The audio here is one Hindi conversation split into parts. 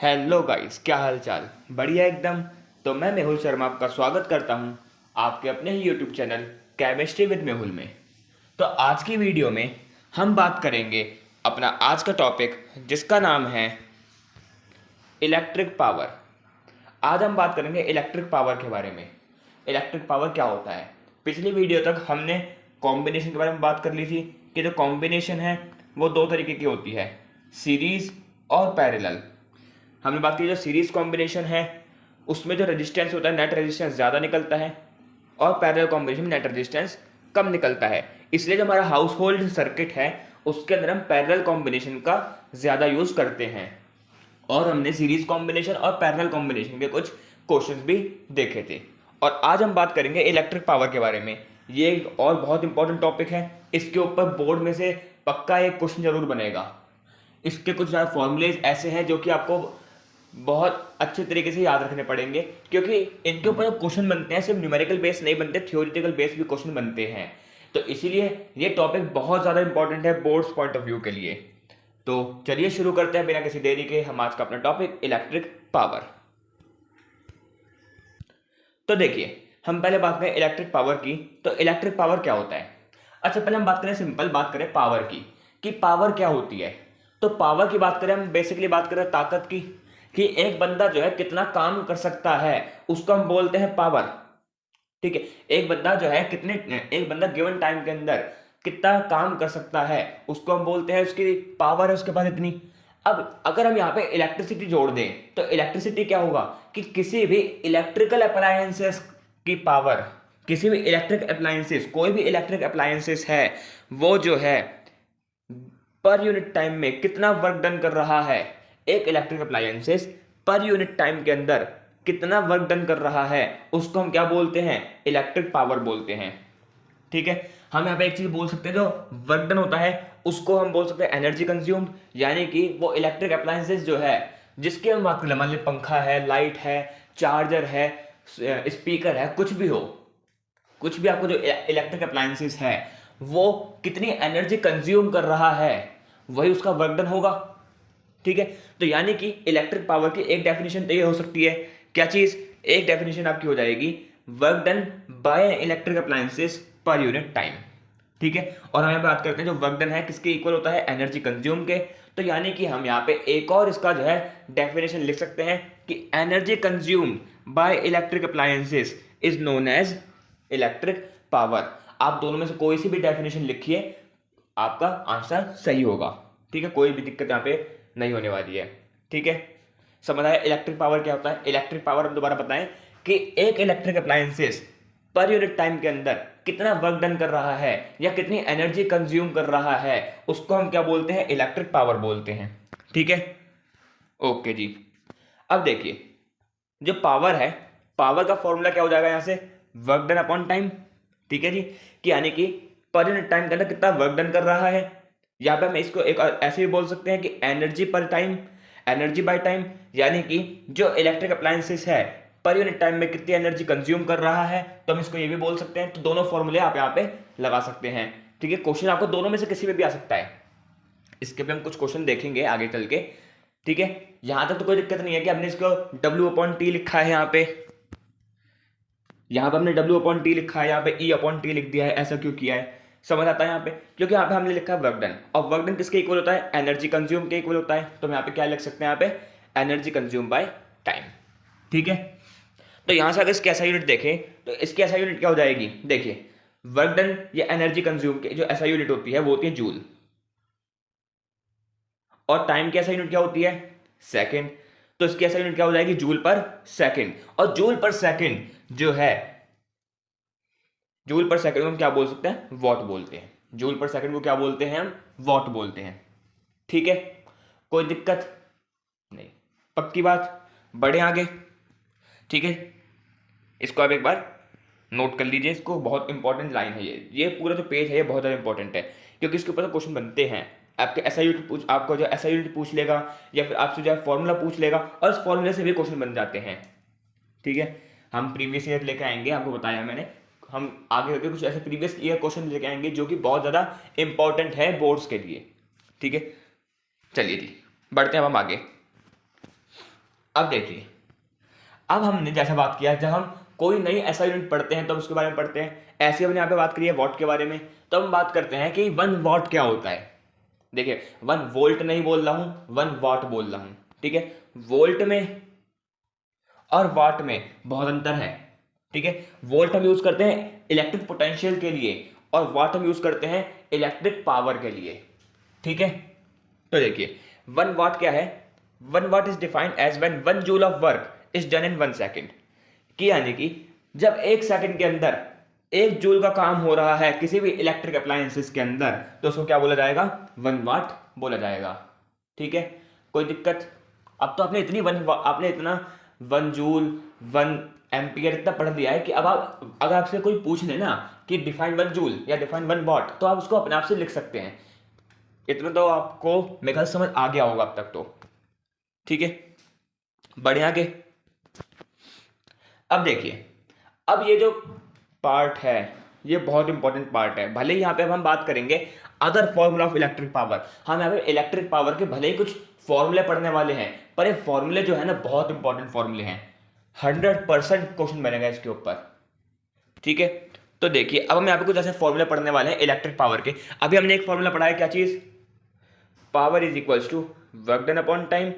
हेलो गाइस, क्या हाल चाल। बढ़िया एकदम। तो मैं मेहुल शर्मा आपका स्वागत करता हूं आपके अपने ही YouTube channel Chemistry with Mehul में। तो आज की वीडियो में हम बात करेंगे अपना आज का टॉपिक, जिसका नाम है इलेक्ट्रिक पावर। आज हम बात करेंगे इलेक्ट्रिक पावर के बारे में। इलेक्ट्रिक पावर क्या होता है। पिछली वीडियो तक हमने कॉम्बिनेशन के बारे में बात कर ली थी कि जो कॉम्बिनेशन है वो दो तरीके की होती है, सीरीज और पैरेलल। हमने बात की जो सीरीज कॉम्बिनेशन है उसमें जो रेजिस्टेंस होता है, नेट रेजिस्टेंस ज़्यादा निकलता है, और पैरेलल कॉम्बिनेशन में नेट रेजिस्टेंस कम निकलता है। इसलिए जो हमारा हाउस होल्ड सर्किट है उसके अंदर हम पैरेलल कॉम्बिनेशन का ज़्यादा यूज़ करते हैं। और हमने सीरीज कॉम्बिनेशन और पैरेलल कॉम्बिनेशन के कुछ क्वेश्चंस भी देखे थे। और आज हम बात करेंगे इलेक्ट्रिक पावर के बारे में। ये एक और बहुत इंपॉर्टेंट टॉपिक है। इसके ऊपर बोर्ड में से पक्का एक क्वेश्चन जरूर बनेगा। इसके कुछ फॉर्मूलेज ऐसे हैं जो कि आपको बहुत अच्छे तरीके से याद रखने पड़ेंगे, क्योंकि इनके ऊपर जो क्वेश्चन बनते हैं सिर्फ न्यूमेरिकल बेस नहीं बनते, थ्योरेटिकल बेस भी क्वेश्चन बनते हैं। तो इसीलिए ये टॉपिक बहुत ज़्यादा इंपॉर्टेंट है बोर्ड्स पॉइंट ऑफ व्यू के लिए। तो चलिए शुरू करते हैं बिना किसी देरी के हम आज का अपना टॉपिक इलेक्ट्रिक पावर। तो देखिए, हम पहले बात करें इलेक्ट्रिक पावर की। तो इलेक्ट्रिक पावर क्या होता है। अच्छा, पहले हम बात करें, सिंपल बात करें पावर की कि पावर क्या होती है। तो पावर की बात करें, हम बेसिकली बात करें ताकत की, कि एक बंदा जो है कितना काम कर सकता है उसको हम बोलते हैं पावर। ठीक है, एक बंदा जो है एक बंदा गिवन टाइम के अंदर कितना काम कर सकता है उसको हम बोलते हैं उसकी पावर है उसके पास इतनी। अब अगर हम यहाँ पे इलेक्ट्रिसिटी जोड़ दें तो इलेक्ट्रिसिटी क्या होगा कि किसी भी इलेक्ट्रिकल अप्लायंसेस की पावर, किसी भी इलेक्ट्रिक अप्लायंसेस, कोई भी इलेक्ट्रिक अप्लायंसेस है वो जो है पर यूनिट टाइम में कितना वर्क डन कर रहा है। एक इलेक्ट्रिक अप्लायंसेस पर यूनिट टाइम के अंदर कितना वर्क डन कर रहा है उसको हम क्या बोलते हैं, इलेक्ट्रिक पावर बोलते हैं। ठीक है, हम यहाँ पे एक चीज बोल सकते हैं, जो वर्क डन होता है उसको हम बोल सकते हैं एनर्जी कंज्यूम्ड, यानी कि वो इलेक्ट्रिक अप्लायंसेस जो है जिसके हम बात करें, मान लीजिए पंखा है, लाइट है, चार्जर है, स्पीकर है, कुछ भी हो, कुछ भी आपको जो इलेक्ट्रिक अप्लायंसेस है वो कितनी एनर्जी कंज्यूम कर रहा है वही उसका वर्क डन होगा। ठीक है, तो यानी कि इलेक्ट्रिक पावर की एक डेफिनेशन तो ये हो सकती है, क्या चीज, एक डेफिनेशन आपकी हो जाएगी work done by electric appliances पर यूनिट टाइम। ठीक है, और हम यहाँ बात करते हैं जो वर्क डन है किसके इक्वल होता है, एनर्जी कंज्यूम के। तो यानी कि हम यहाँ पे एक और इसका जो है डेफिनेशन लिख सकते हैं कि energy consume by electric appliances is known as electric power. आप दोनों में से कोई सी भी डेफिनेशन लिखिए, आपका आंसर सही होगा। ठीक है, कोई भी दिक्कत यहाँ पे नहीं होने वाली है। ठीक है, समझ आया इलेक्ट्रिक पावर क्या होता है। इलेक्ट्रिक पावर हम दोबारा बताएं कि एक इलेक्ट्रिक अप्लायंसेस पर यूनिट टाइम के अंदर कितना वर्क डन कर रहा है या कितनी एनर्जी कंज्यूम कर रहा है उसको हम क्या बोलते हैं, इलेक्ट्रिक पावर बोलते हैं। ठीक है, ओके जी। अब देखिए, जो पावर है, पावर का फॉर्मूला क्या हो जाएगा यहाँ से, वर्क डन अपॉन टाइम। ठीक है जी, कि यानी कि पर यूनिट टाइम के अंदर कितना वर्क डन कर रहा है। यहाँ पे हम इसको एक ऐसे भी बोल सकते हैं कि एनर्जी पर टाइम, एनर्जी बाय टाइम, यानी कि जो इलेक्ट्रिक अप्लायंसेस है पर यूनिट टाइम में कितनी एनर्जी कंज्यूम कर रहा है, तो हम इसको ये भी बोल सकते हैं। तो दोनों फॉर्मूले आप यहाँ पे लगा सकते हैं। ठीक है, क्वेश्चन आपको दोनों में से किसी में भी आ सकता है। इसके पे हम कुछ क्वेश्चन देखेंगे आगे चल के। ठीक है, यहां तक तो कोई दिक्कत नहीं है कि हमने इसको W/T लिखा है, यहाँ पे हमने W/T लिखा है, यहाँ पे E/T लिख दिया है। ऐसा क्यों किया है, समझ आता है यहाँ पे, क्योंकि यहाँ पे हमने लिखा है वर्क डन, और वर्क डन किसके इक्वल होता है, एनर्जी कंज्यूम के इक्वल होता है। तो हम यहाँ पे क्या लिख सकते हैं, यहाँ पे एनर्जी कंज्यूम बाय टाइम। ठीक है, तो यहाँ से अगर इसकी ऐसा यूनिट देखें तो इसकी ऐसा यूनिट क्या हो जाएगी, देखिए वर्क डन या एनर्जी कंज्यूम के जो ऐसा यूनिट होती है वो होती है जूल, और टाइम की ऐसा यूनिट क्या होती है, सेकेंड। तो इसकी ऐसा यूनिट क्या हो जाएगी, जूल पर सेकेंड। और जूल पर सेकेंड जो है, जूल पर सेकंड को हम क्या बोल सकते हैं, वॉट बोलते हैं। जूल पर सेकंड को क्या बोलते हैं, हम वॉट बोलते हैं। ठीक है, कोई दिक्कत नहीं, पक्की बात, बढ़े आगे। ठीक है, इसको आप एक बार नोट कर लीजिए, इसको बहुत इंपॉर्टेंट लाइन है ये पूरा जो पेज है ये बहुत ज़्यादा इंपॉर्टेंट है, क्योंकि इसके ऊपर तो क्वेश्चन बनते हैं। आपके ऐसा यूनिट पूछ, आपको जो ऐसा यूनिट पूछ लेगा या फिर आपसे जो है फॉर्मूला पूछ लेगा, और इस फॉर्मूले से भी क्वेश्चन बन जाते हैं। ठीक है, हम प्रीवियस ईयर लेकर आएंगे, आपको बताया मैंने, हम आगे करके कुछ ऐसे प्रीवियस ईयर क्वेश्चन लेके आएंगे जो कि बहुत ज़्यादा इंपॉर्टेंट है बोर्ड्स के लिए। ठीक है, चलिए जी बढ़ते हैं अब हम आगे। अब देखिए, अब हमने जैसा बात किया, जब हम कोई नई ऐसा यूनिट पढ़ते हैं तो उसके बारे में पढ़ते हैं, ऐसे हमने यहाँ पे बात करी है वॉट के बारे में, तो हम बात करते हैं कि 1 वॉट क्या होता है। देखिए 1 वोल्ट नहीं बोल रहा हूँ, 1 वॉट बोल रहा हूँ, ठीक है। वोल्ट में और वाट में बहुत अंतर है, ठीक है। वोल्ट हम यूज करते हैं इलेक्ट्रिक पोटेंशियल के लिए और वाट हम यूज करते हैं इलेक्ट्रिक पावर के लिए, ठीक है। तो देखिए 1 वाट क्या है, 1 watt is defined as when 1 joule of work is done in 1 second, कि यानी कि जब 1 सेकंड के अंदर 1 जूल का काम हो रहा है किसी भी इलेक्ट्रिक अप्लायंसेस के अंदर, तो उसको क्या बोला जाएगा, 1 वाट बोला जाएगा, ठीक है। कोई दिक्कत? अब तो आपने इतना 1 जूल 1 एम्पियर इतना पढ़ दिया है कि अब आप अगर आपसे कोई पूछ ले ना कि डिफाइन 1 जूल या डिफाइन 1 वाट, तो आप उसको अपने आप से लिख सकते हैं। इतना तो आपको मेरे ख्याल समझ आ गया होगा अब तक तो, ठीक है। बढ़िया आगे। अब देखिए, अब ये जो पार्ट है ये बहुत इंपॉर्टेंट पार्ट है। भले ही यहाँ पे अब हम बात करेंगे other formula of electric power, हम यहाँ पे इलेक्ट्रिक पावर के भले ही कुछ फॉर्मूले पढ़ने वाले हैं, पर ये फॉर्मूले जो है ना बहुत इंपॉर्टेंट फॉर्मूले हैं, 100% क्वेश्चन बनेगा इसके ऊपर, ठीक है। तो देखिए अब हम यहाँ पे कुछ ऐसे फॉर्मूले पढ़ने वाले हैं इलेक्ट्रिक पावर के। अभी हमने एक फॉर्मूला पढ़ा है, क्या चीज, power is equals to work done upon time,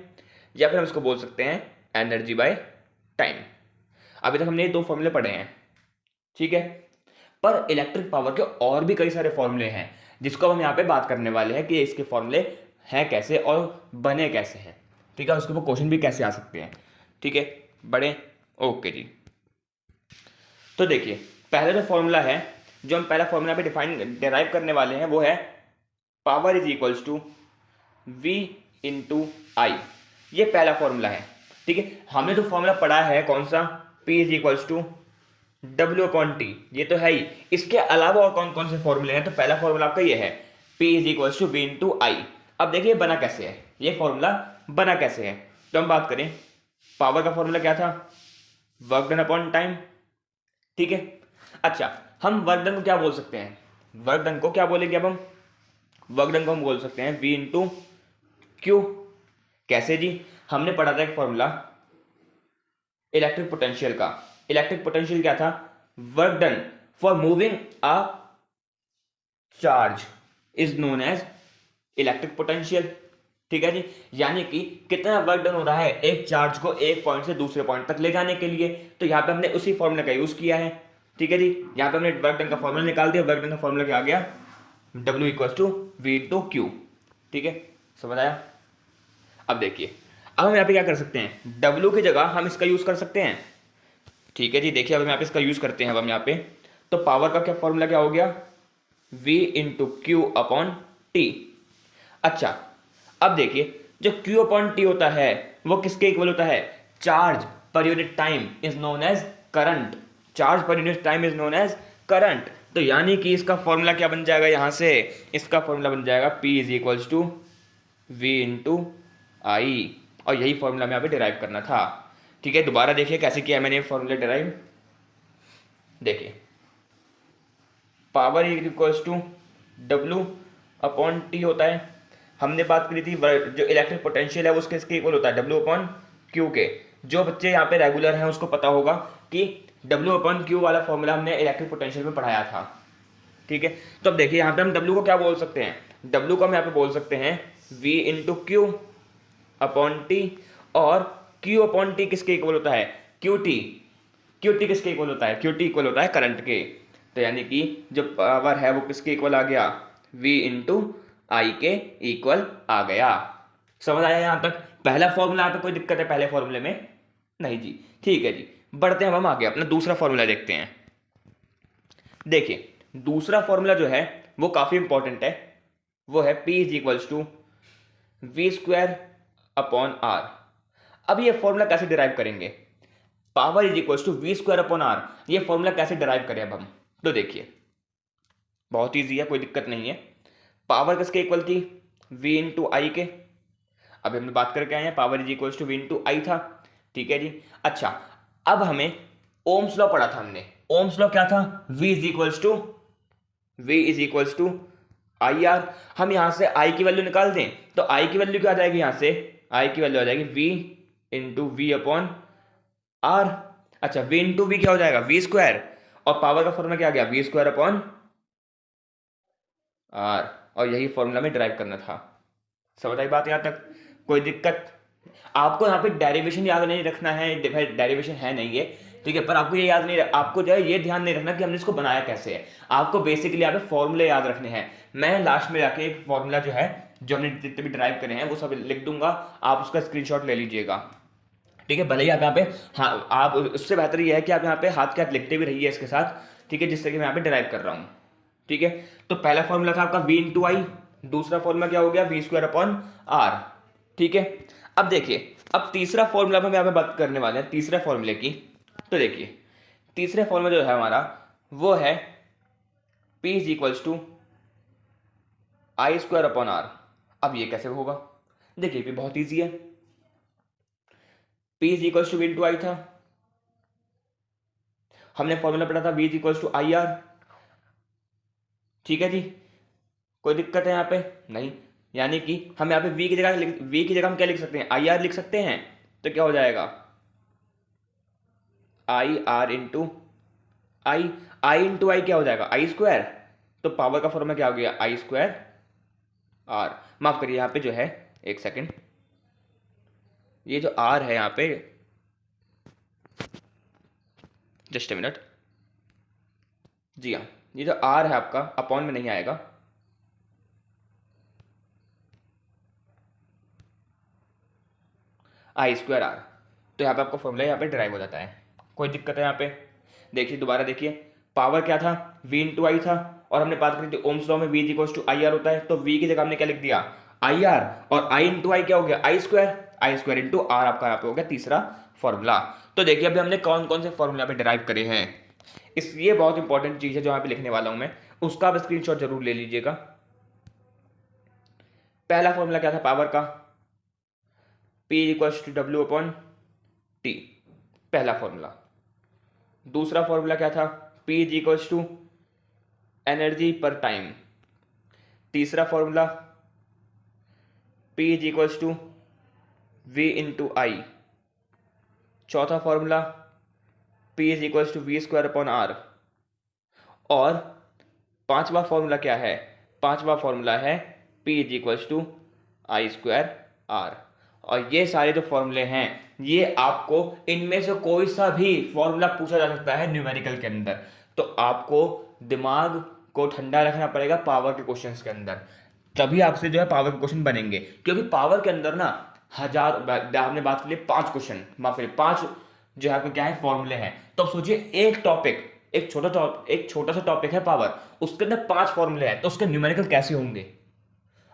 या फिर हम इसको बोल सकते हैं एनर्जी बाय टाइम। अभी तक हमने ये 2 फॉर्मूले पढ़े हैं, ठीक है। पर इलेक्ट्रिक पावर के और भी कई सारे फॉर्मूले हैं जिसको हम यहाँ पे बात करने वाले हैं कि इसके फॉर्मूले हैं कैसे और बने कैसे हैं, ठीक है। उसके ऊपर क्वेश्चन भी कैसे आ सकते हैं, ठीक है। बड़े ओके जी। तो देखिए पहला जो फॉर्मूला है, जो हम पहला फॉर्मूला पे डिराइव करने वाले हैं, वो है power is equals to V into I. ये पहला फॉर्मूला है, ठीक है। हमने जो फॉर्मूला पढ़ा है कौन सा, P is equals to W upon t, ये तो है ही। इसके अलावा और कौन कौन से फॉर्मूले हैं, तो पहला फॉर्मूला आपका ये है P is equals to V into I. अब देखिए बना कैसे है, ये फॉर्मूला बना कैसे है। तो हम बात करें, पावर का फॉर्मूला क्या था, वर्क डन अपॉन टाइम, ठीक है। अच्छा, हम वर्क डन को क्या बोल सकते हैं, वर्क डन को क्या बोलेंगे अब हम, वर्क डन को हम बोल सकते हैं V इंटू क्यू। कैसे जी, हमने पढ़ा था एक फॉर्मूला इलेक्ट्रिक पोटेंशियल का। इलेक्ट्रिक पोटेंशियल क्या था, work done for moving a charge is known as electric potential, ठीक है जी। यानी कि कितना वर्क डन हो रहा है एक चार्ज को एक पॉइंट से दूसरे पॉइंट तक ले जाने के लिए, तो यहाँ पे हमने उसी फॉर्मूले का यूज किया है, ठीक है जी। यहाँ पे हमने वर्क डन का फॉर्मूला निकाल दिया, वर्क डन का फॉर्मूला क्या आ गया, W equals to V into q, ठीक है, समझ आया। अब देखिए, अब हम यहाँ पे क्या कर सकते हैं, W की जगह हम इसका यूज कर सकते हैं, ठीक है जी। देखिए अब हम यहाँ पे इसका यूज करते हैं, अब हम यहाँ पे, तो पावर का क्या फॉर्मूला क्या हो गया, V into Q upon T. अच्छा, अब देखिए जो Q अपॉन टी होता है वो किसके इक्वल होता है, charge per unit time is known as current, charge per unit time is known as current. तो यानी कि इसका फॉर्मूला क्या बन जाएगा, यहां से इसका फॉर्मूला बन जाएगा P is equals to V into I, और यही फॉर्मूला में यहाँ पे डिराइव करना था, ठीक है। दोबारा देखिए कैसे किया मैंने फॉर्मूला डिराइव, देखिए power equals to W upon t होता है। हमने बात करी थी जो इलेक्ट्रिक पोटेंशियल है वो उसके इसके इक्वल होता है W अपॉन क्यू के। जो बच्चे यहाँ पे रेगुलर हैं उसको पता होगा कि W अपॉन क्यू वाला फॉर्मूला हमने इलेक्ट्रिक पोटेंशियल में पढ़ाया था, ठीक है। तो अब देखिए यहाँ पे हम W को क्या बोल सकते हैं, W को हम यहाँ पे बोल सकते हैं V into Q upon T, और Q अपॉन टी किसके इक्वल होता है, QT। QT किसके इक्वल होता है, QT इक्वल होता है करंट के। तो यानी कि जो पावर है वो किसके इक्वल आ गया, V इंटू आई के इक्वल आ गया। समझ आया यहाँ तक, पहला फॉर्मूला यहाँ पे कोई दिक्कत है पहले फॉर्मूले में, नहीं जी, ठीक है जी। बढ़ते हैं हम आगे, अपना दूसरा फॉर्मूला देखते हैं। देखिए दूसरा फॉर्मूला जो है वो काफी इंपॉर्टेंट है, वो है P is equals to V square upon R। अब ये फॉर्मूला कैसे डिराइव करेंगे, power is equals to V square upon R, ये फॉर्मूला कैसे डिराइव करें अब हम, तो देखिए बहुत ईजी है, कोई दिक्कत नहीं है। पावर किसके इक्वल थी, V इंटू आई के। अभी हमने बात करके आए हैं power is equals to V into I था, ठीक है जी। अच्छा, अब हमें ओम्स लॉ पढ़ा था हमने, ओम्स लॉ क्या था, V is equals to I r. हम यहां से I की वैल्यू निकाल दें तो I की वैल्यू क्या आ जाएगी, यहां से I की वैल्यू आ जाएगी V into v upon r. अच्छा, वी इंटू वी क्या हो जाएगा, वी स्क्वायर, और पावर का फॉर्मूला क्या आ गया, वी स्क्वायर अपॉन आर, और यही फॉर्मूला में ड्राइव करना था। समझ आई बात यहाँ तक, कोई दिक्कत? आपको यहाँ पे डेरिवेशन याद नहीं रखना है, डेरिवेशन है नहीं है, ठीक है, पर आपको ये याद नहीं, आपको जो है ये ध्यान नहीं रखना कि हमने इसको बनाया कैसे है। आपको बेसिकली यहाँ पे फॉर्मूले याद रखने हैं। मैं लास्ट में जाके एक फॉर्मूला जो है, जो हमने जितने भी ड्राइव करे हैं वो सब लिख दूंगा, आप उसका स्क्रीनशॉट ले लीजिएगा, ठीक है। भले ही आप यहाँ पे, हाँ, आप उससे बेहतर ये है कि आप यहाँ पे हाथ के हाथ लिखते भी रहिए इसके साथ, ठीक है, जिससे कि मैं यहाँ पे ड्राइव कर रहा हूँ, ठीक है। तो पहला फॉर्मूला था आपका v इंटू आई, दूसरा फॉर्मूला क्या हो गया, वी स्क्वायर अपॉन आर, ठीक है। अब देखिए, अब तीसरा फॉर्मूला हम यहाँ पे बात करने वाले हैं, तीसरे फॉर्मूले की। तो देखिए, तीसरे फॉर्मूला जो है हमारा वो है P is equals to I square upon R. अब ये कैसे होगा, देखिए भी बहुत ईजी है। P is equals to V into I था, हमने फॉर्मूला पढ़ा था V is equals to I R, ठीक है जी। कोई दिक्कत है यहाँ पे नहीं, यानी कि हम यहाँ पे V की जगह हम क्या लिख सकते हैं, आई आर लिख सकते हैं। तो क्या हो जाएगा, I R into I, I into I क्या हो जाएगा, आई स्क्वायर, तो पावर का फॉर्मूला क्या हो गया, आई स्क्वायर आर। माफ करिए, यहाँ पे जो है, एक सेकेंड, ये जो आर है यहाँ पे, जस्ट ए मिनट, जी हाँ, ये जो आर है आपका अपॉन में नहीं आएगा, आई स्क्वायर आर, तो यहाँ पे आपका फॉर्मूला यहाँ पे ड्राइव हो जाता है। कोई दिक्कत है यहाँ पे? देखिए दोबारा देखिए, पावर क्या था, V इंटू आई था, और हमने बात करी थी ओम्स लॉ में V equals to I R होता है, तो V की जगह हमने क्या लिख दिया, आई आर, और I इंटू आई क्या हो गया, आई स्क्वायर इंटू आर, आपका यहाँ पे हो गया तीसरा फॉर्मूला। तो देखिए अभी हमने कौन कौन से फॉर्मूला पे ड्राइव करे हैं, इसलिए बहुत इंपॉर्टेंट चीज है जो यहाँ पे लिखने वाला हूं मैं, उसका आप स्क्रीनशॉट जरूर ले लीजिएगा। पहला फॉर्मूला क्या था पावर का, P equals to W upon T, पहला फॉर्मूला। दूसरा फॉर्मूला क्या था, P इक्वल्स टू एनर्जी पर टाइम। तीसरा formula P equals to V into I. चौथा formula P equals to V square upon R. और पांचवा फॉर्मूला क्या है, पांचवा फॉर्मूला है P equals to I square R. और ये सारे जो फॉर्मूले हैं, ये आपको इनमें से कोई सा भी फॉर्मूला पूछा जा सकता है न्यूमेरिकल के अंदर, तो आपको दिमाग को ठंडा रखना पड़ेगा पावर के क्वेश्चंस के अंदर, तभी आपसे जो है पावर के क्वेश्चन बनेंगे। क्योंकि पावर के अंदर ना हमने बात की 5 क्वेश्चन, माफ करिए 5 जो है आपके क्या है फॉर्मूले हैं। तो अब सोचिए एक टॉपिक, एक छोटा सा टॉपिक है पावर, उसके अंदर 5 फॉर्मूले हैं, तो उसके न्यूमेरिकल कैसे होंगे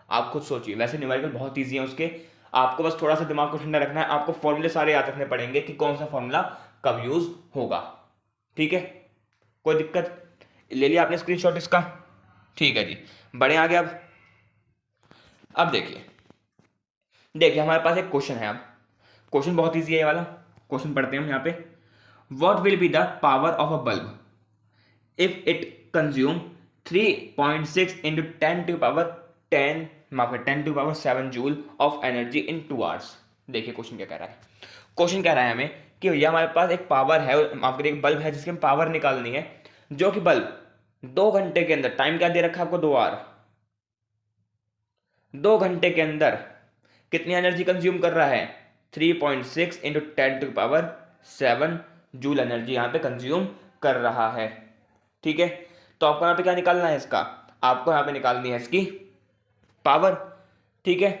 आप खुद सोचिए। वैसे न्यूमेरिकल बहुत ईजी है उसके, आपको बस थोड़ा सा दिमाग को ठंडा रखना है, आपको फॉर्मूले सारे याद रखने पड़ेंगे कि कौन सा फॉर्मूला कब यूज होगा, ठीक है। कोई दिक्कत, ले लिया आपने स्क्रीनशॉट इसका, ठीक है जी। बढ़े आगे अब देखिए हमारे पास एक क्वेश्चन है। अब क्वेश्चन बहुत ईजी है ये वाला, क्वेश्चन पढ़ते हैं हम यहाँ पे। What will be the power of a bulb if it consume 3.6 into 10 to power 10 10 to power 7 joule of energy in 2 hours. देखिए क्वेश्चन क्या कह रहा है, क्वेश्चन कह रहा है हमें कि भैया हमारे पास एक पावर है, माफ करिए एक बल्ब है जिसकी हम पावर निकालनी है, जो कि बल्ब 2 घंटे के अंदर, टाइम क्या दे रखा है आपको 2 आवर, 2 घंटे के अंदर कितनी एनर्जी कंज्यूम कर रहा है, 3.6 into 10 to power 7 joule energy यहाँ पे कंज्यूम कर रहा है, ठीक है। तो आपको यहाँ पे क्या निकालना है इसका, आपको यहाँ पे निकालनी है इसकी पावर, ठीक है।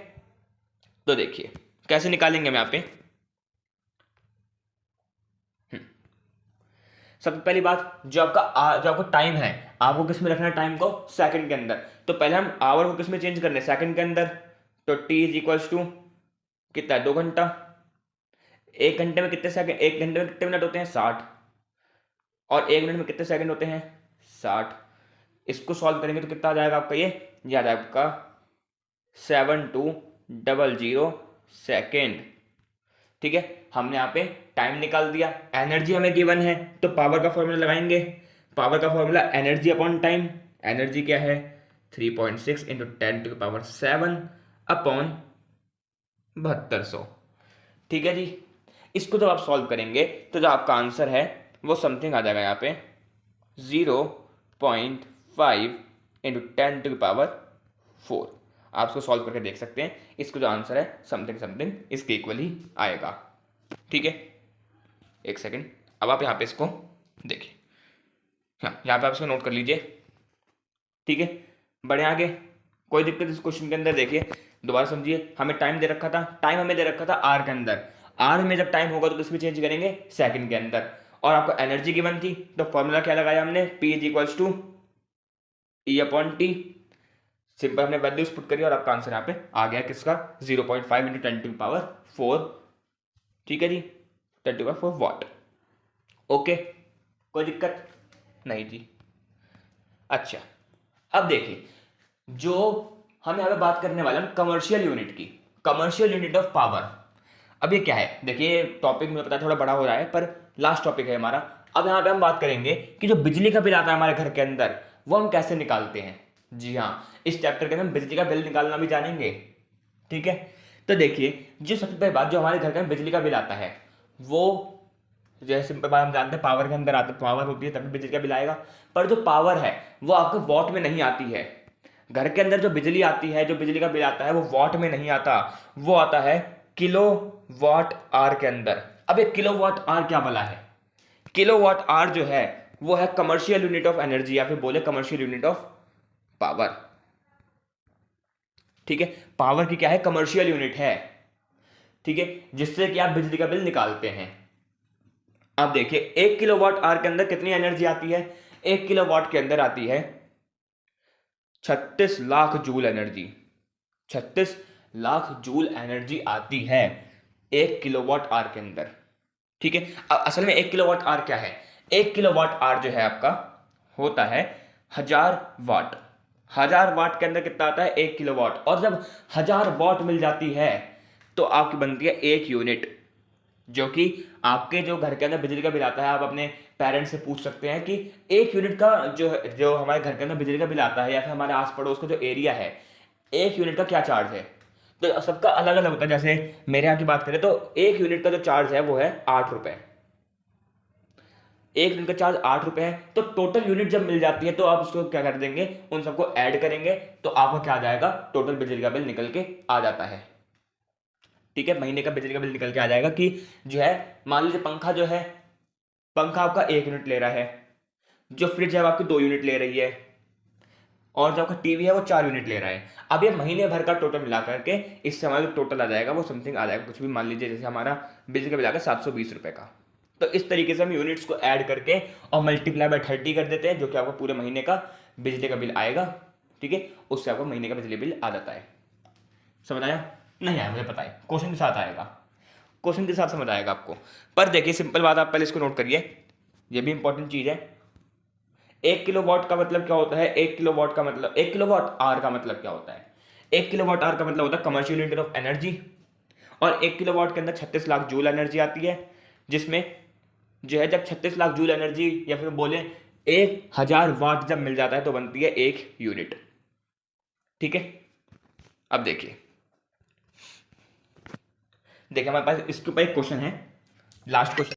तो देखिए कैसे निकालेंगे हम यहाँ पे। सबसे पहली बात, जो आपका टाइम है, आपको किस में रखना है टाइम को, सेकंड के अंदर। तो पहले हम आवर को किस में चेंज करने, सेकंड के अंदर। तो t इज इक्वल्स टू कितना है, 2 घंटा। 1 घंटे में कितने सेकंड, 1 घंटे में कितने मिनट होते हैं, 60, और 1 मिनट में कितने सेकंड होते हैं, 60। इसको सॉल्व करेंगे तो कितना आ जाएगा आपका, ये आ जाएगा आपका 7200 सेकेंड, ठीक है। हमने यहाँ पे टाइम निकाल दिया, एनर्जी हमें गिवन है, तो पावर का फॉर्मूला लगाएंगे। पावर का formula energy upon time, energy क्या है 3.6 इंटू 10 टू पावर 7 अपॉन 7200, ठीक है जी। इसको जब आप सॉल्व करेंगे तो जो आपका आंसर है वो समथिंग आ जाएगा यहाँ पे 0.5 इंटू 10⁴। आप इसको सॉल्व करके देख सकते हैं, इसको जो आंसर है समथिंग समथिंग इसके इक्वल ही आएगा। ठीक है, एक सेकेंड, अब आप यहाँ पे इसको देखिए, हाँ यहाँ पे आप इसको नोट कर लीजिए। ठीक है, बढ़े आगे, कोई दिक्कत इस क्वेश्चन के अंदर? देखिए दोबारा समझिए, हमें टाइम दे रखा था, टाइम हमें दे रखा था आर के अंदर, आर में जब टाइम होगा तो किस में चेंज करेंगे? सेकंड के अंदर। और आपको एनर्जी गिवन थी तो फॉर्मूला क्या लगाया हमने? P is equals to E upon T. Simple हमने वैल्यूज पुट करी और आपका आंसर यहाँ पे आ गया किसका? 0.5 इंटू 10⁴। ठीक है जी, 10⁴ वाट। ओके, कोई दिक्कत नहीं जी। अच्छा, अब देखिए जो हम यहाँ पे बात करने वाले हैं कमर्शियल यूनिट की, कमर्शियल यूनिट ऑफ पावर। अब ये क्या है? देखिए टॉपिक मुझे पता है थोड़ा बड़ा हो रहा है पर लास्ट टॉपिक है हमारा। अब यहाँ पे हम बात करेंगे कि जो बिजली का बिल आता है हमारे घर के अंदर वो हम कैसे निकालते हैं। जी हाँ, इस चैप्टर के अंदर हम बिजली का बिल निकालना भी जानेंगे। ठीक है, तो देखिए जो सबसे पहली बात, जो हमारे घर का बिजली का बिल आता है वो जैसे सिंपल बात हम जानते हैं पावर के अंदर आता है, पावर होती है तभी बिजली का बिल आएगा। पर जो पावर है वो आपको वॉट में नहीं आती है। घर के अंदर जो बिजली आती है, जो बिजली का बिल आता है वो वॉट में नहीं आता, वो आता है किलो वाट आर के अंदर। अब एक किलो वाट आर क्या भला है? किलो वाट आर जो है वो है कमर्शियल यूनिट ऑफ एनर्जी, या फिर बोले कमर्शियल यूनिट ऑफ पावर। ठीक है, पावर की क्या है? कमर्शियल यूनिट है। ठीक है, जिससे कि आप बिजली का बिल निकालते हैं। अब देखिए 1 किलोवाट आवर के अंदर कितनी एनर्जी आती है? 1 किलोवाट के अंदर आती है 36 lakh joule energy. 36 lakh joule energy आती है 1 किलोवाट आवर के अंदर। ठीक है, अब असल में 1 किलोवाट आवर क्या है? 1 किलोवाट आवर जो है आपका होता है 1000 वाट। 1000 वाट के अंदर कितना आता है? 1 किलोवाट। और जब 1000 वाट मिल जाती है तो आपकी बनती है 1 यूनिट, जो कि आपके जो घर के अंदर बिजली का बिल आता है, आप अपने पेरेंट्स से पूछ सकते हैं कि 1 यूनिट का जो हमारे घर के अंदर बिजली का बिल आता है या फिर हमारे आस पड़ोस का जो एरिया है, 1 यूनिट का क्या चार्ज है? तो सबका अलग अलग होता है। जैसे मेरे यहाँ की बात करें तो 1 यूनिट का जो चार्ज है वो है 8 रुपए। 1 यूनिट का चार्ज 8 रुपए है। तो टोटल यूनिट जब मिल जाती है तो आप उसको क्या कर देंगे? उन सबको ऐड करेंगे तो आपका क्या आ जाएगा? टोटल बिजली का बिल निकल के आ जाता है। ठीक है, महीने का बिजली का बिल निकल के आ जाएगा कि जो है, मान लीजिए पंखा जो है, पंखा आपका 1 यूनिट ले रहा है, जो फ्रिज है वो आपकी 2 यूनिट ले रही है, और जो आपका टीवी है वो 4 यूनिट ले रहा है। अब ये महीने भर का टोटल मिला करके इससे हमारा जो टोटल आ जाएगा वो समथिंग आ जाएगा कुछ भी, मान लीजिए जैसे हमारा बिजली का बिल आ गया 720 रुपए का। तो इस तरीके से हम यूनिट्स को ऐड करके और मल्टीप्लाई बाय 30 कर देते हैं, जो कि आपको पूरे महीने का बिजली का बिल आएगा। ठीक है, उससे आपको महीने का बिजली बिल आ जाता है। समझ आया? नहीं आया मुझे पता है, क्वेश्चन के साथ आएगा, क्वेश्चन के साथ समझ आएगा आपको। पर देखिए सिंपल बात, आप पहले इसको नोट करिए, ये भी इंपॉर्टेंट चीज है। 1 किलोवाट का मतलब क्या होता है? 1 किलोवाट का मतलब 1 किलोवाट आवर का मतलब क्या होता है? 1 किलोवाट आवर का मतलब होता है कमर्शियल यूनिट ऑफ एनर्जी। और 1 किलोवाट के अंदर 36 लाख जूल एनर्जी आती है, जिसमें जो है जब 36 लाख जूल एनर्जी या फिर बोले 1000 वाट जब मिल जाता है तो बनती है 1 यूनिट। ठीक है, अब देखिए हमारे पास इसके ऊपर एक क्वेश्चन है, लास्ट क्वेश्चन।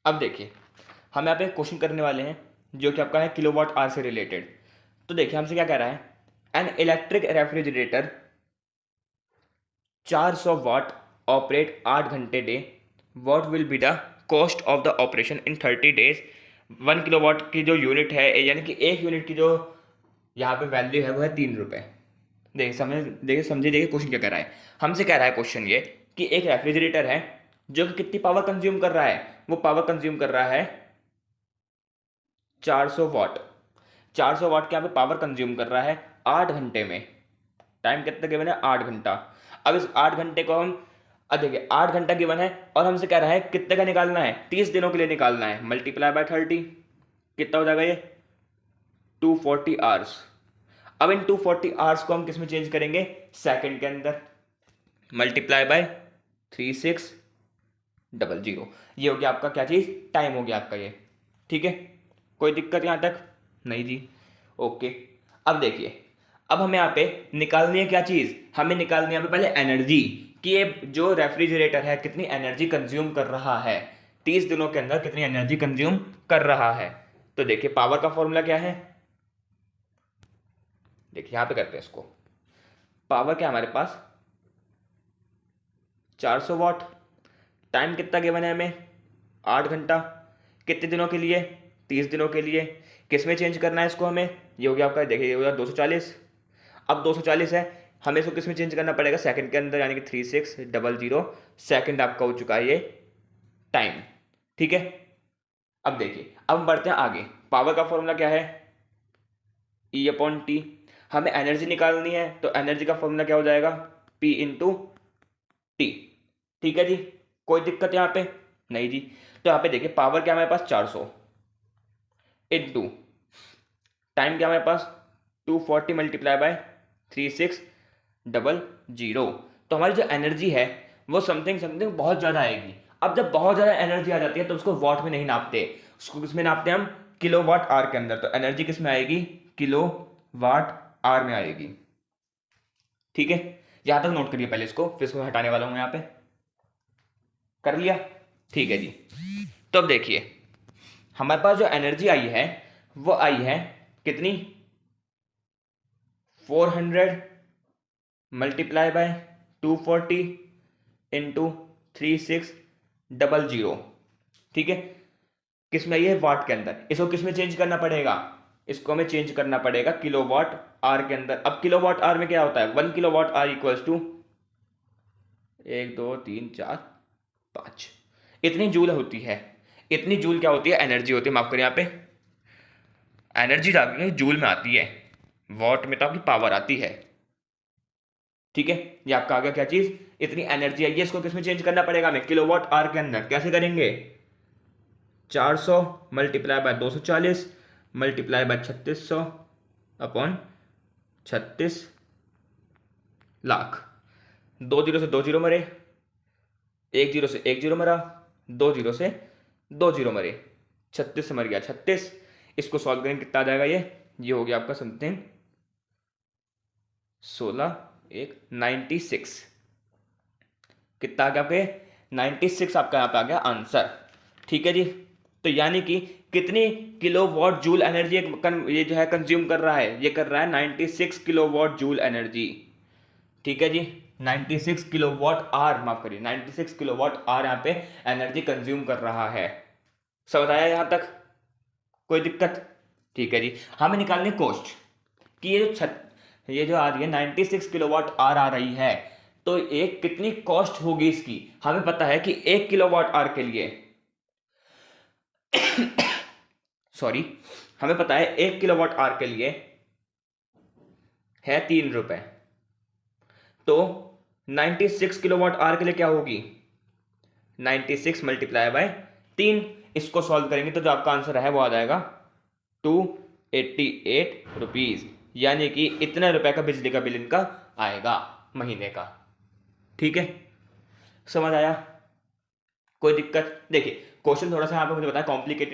अब देखिए हम यहाँ पे क्वेश्चन करने वाले हैं जो कि आपका है किलोवाट आवर से रिलेटेड। तो देखिए हमसे क्या कह रहा है? An electric refrigerator 400 watt operate 8 घंटे day, what will be the cost of the operation in 30 days. 1 kilowatt की जो यूनिट है, यानी कि 1 यूनिट की जो यहाँ पे वैल्यू है वो है 3 रुपए। देखिए समझिए क्वेश्चन क्या कह रहा है। हमसे कह रहा है क्वेश्चन ये कि एक रेफ्रिजरेटर है जो कि कितनी पावर कंज्यूम कर रहा है, वो पावर कंज्यूम कर रहा है 400 वाट। 400 वाट के यहाँ पे पावर कंज्यूम कर रहा है 8 घंटे में। टाइम कितना गिवन है, 8 घंटा। अब इस 8 घंटे को हम, अब देखिए 8 घंटा गिवन है और हमसे कह रहा है कितने का निकालना है, 30 दिनों के लिए निकालना है। मल्टीप्लाई बाय 30 कितना हो जाएगा ये, 240 आवर्स। अब इन 240 आवर्स को हम किस में चेंज करेंगे, सेकंड के अंदर। मल्टीप्लाई बाय 3600, ये हो गया आपका क्या चीज़, टाइम हो गया आपका ये। ठीक है, कोई दिक्कत यहाँ तक नहीं जी, ओके। अब देखिए, अब हमें यहाँ पे निकालनी है क्या चीज़, हमें निकालनी है यहाँ पे पहले एनर्जी, कि ये जो रेफ्रिजरेटर है कितनी एनर्जी कंज्यूम कर रहा है, 30 दिनों के अंदर कितनी एनर्जी कंज्यूम कर रहा है। तो देखिए पावर का फॉर्मूला क्या है, देखिए यहाँ पे करते हैं इसको। पावर क्या हमारे पास 400 वाट, टाइम कितना गिवन है हमें 8 घंटा, कितने दिनों के लिए, 30 दिनों के लिए। किस में चेंज करना है इसको हमें, ये हो गया आपका, देखिए ये हो गया 240। अब 240 है, हमें इसको किस में चेंज करना पड़ेगा, सेकंड के अंदर, यानी कि 3600 सेकंड आपका हो चुका है ये टाइम। ठीक है, अब देखिए, अब हम बढ़ते हैं आगे। पावर का फॉर्मूला क्या है, E/T। हमें एनर्जी निकालनी है तो एनर्जी का फॉर्मूला क्या हो जाएगा, P/T। ठीक है जी, कोई दिक्कत यहाँ पे नहीं जी। तो यहाँ पे देखिए पावर क्या हमारे पास 400 इंटू टाइम क्या हमारे पास 240 मल्टीप्लाई बाय 3600। तो हमारी जो एनर्जी है वो समथिंग बहुत ज़्यादा आएगी। अब जब बहुत ज़्यादा एनर्जी आ जाती है तो उसको वॉट में नहीं नापते, उसको किस में नापते हैं हम, किलो वाट आवर के अंदर। तो एनर्जी किस में आएगी, किलो वाट आवर में आएगी। ठीक है, यहाँ तक नोट करिए पहले इसको, फिर इसको हटाने वाला हूँ यहाँ पे। कर लिया, ठीक है जी। तो अब देखिए हमारे पास जो एनर्जी आई है वो आई है कितनी, 400 मल्टीप्लाई बाय 240 इंटू 3600। ठीक है, किस में आई है, वाट के अंदर। इसको किस में चेंज करना पड़ेगा, इसको हमें चेंज करना पड़ेगा किलोवाट आवर के अंदर। अब किलोवाट आवर में क्या होता है, 1 किलोवाट आवर इक्वल्स टू 1 2 3 4 5, इतनी जूल होती है। इतनी जूल क्या होती है, एनर्जी होती है। माफ करिए, यहाँ पे एनर्जी जाके जूल में आती है, वॉट में तो आपकी पावर आती है। ठीक है, ये आपका आ गया क्या चीज, इतनी एनर्जी आई है, इसको किस में चेंज करना पड़ेगा हमें, किलोवाट आवर के अंदर। कैसे करेंगे, 400 multiply by 240 multiply by 3600 upon 36 lakh. 2 zero से 2 जीरो मरे, 1 जीरो से 1 जीरो मरा, 2 जीरो से 2 जीरो मरे, 36 से मर गया 36। इसको सॉल्व करेंगे कितना आ जाएगा, ये हो गया आपका समथिंग 16 1 96। कितना आ गया आपके, 96 आपका यहाँ पे आ गया आंसर। ठीक है जी, तो यानी कि कितनी किलोवाट जूल एनर्जी ये जो है कंज्यूम कर रहा है, ये कर रहा है 96 किलोवाट जूल एनर्जी। ठीक है जी, 96 किलोवाट आवर, माफ करिए 96 किलोवाट आवर यहाँ पे एनर्जी कंज्यूम कर रहा है। समझ आया यहाँ तक, कोई दिक्कत। ठीक है जी, हमें निकालनी कॉस्ट कि ये जो आ रही है 96 किलोवाट आवर आ रही है, तो एक कितनी कॉस्ट होगी इसकी। हमें पता है कि 1 किलोवाट आवर के लिए सॉरी, हमें पता है 1 किलोवाट आवर के लिए है 3 रुपए, तो 96 किलोवाट आवर के लिए क्या होगी, 96 मल्टीप्लाई बाय 3। इसको सॉल्व करेंगे तो जो आपका आंसर है वो आ जाएगा 288 रुपीज, यानी कि इतने रुपए का बिजली का बिल इनका आएगा महीने का। ठीक है, समझ आया, कोई दिक्कत। देखिए क्वेश्चन थोड़ा सा यहाँ पे मुझे बताया कॉम्प्लिकेटेड